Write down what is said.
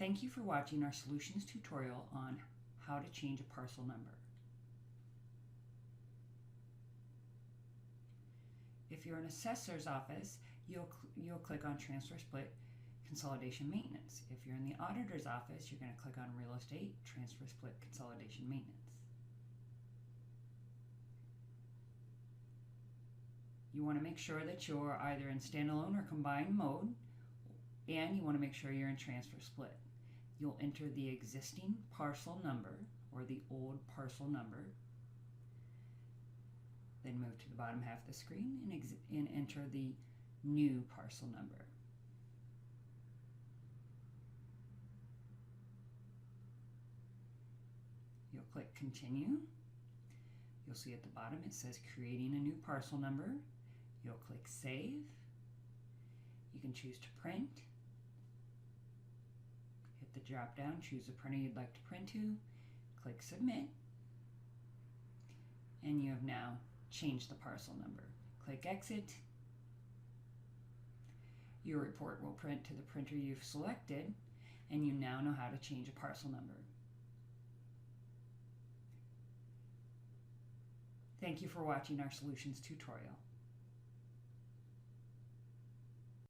Thank you for watching our solutions tutorial on how to change a parcel number. If you're an assessor's office, you'll click on Transfer Split Consolidation Maintenance. If you're in the auditor's office, you're going to click on Real Estate Transfer Split Consolidation Maintenance. You want to make sure that you're either in standalone or combined mode, and you want to make sure you're in transfer split. You'll enter the existing parcel number or the old parcel number, then move to the bottom half of the screen and enter the new parcel number. You'll click Continue. You'll see at the bottom it says Creating a New Parcel Number. You'll click Save. You can choose to print. Hit the drop down, choose the printer you'd like to print to, click Submit, and you have now changed the parcel number. Click Exit. Your report will print to the printer you've selected, and you now know how to change a parcel number. Thank you for watching our solutions tutorial.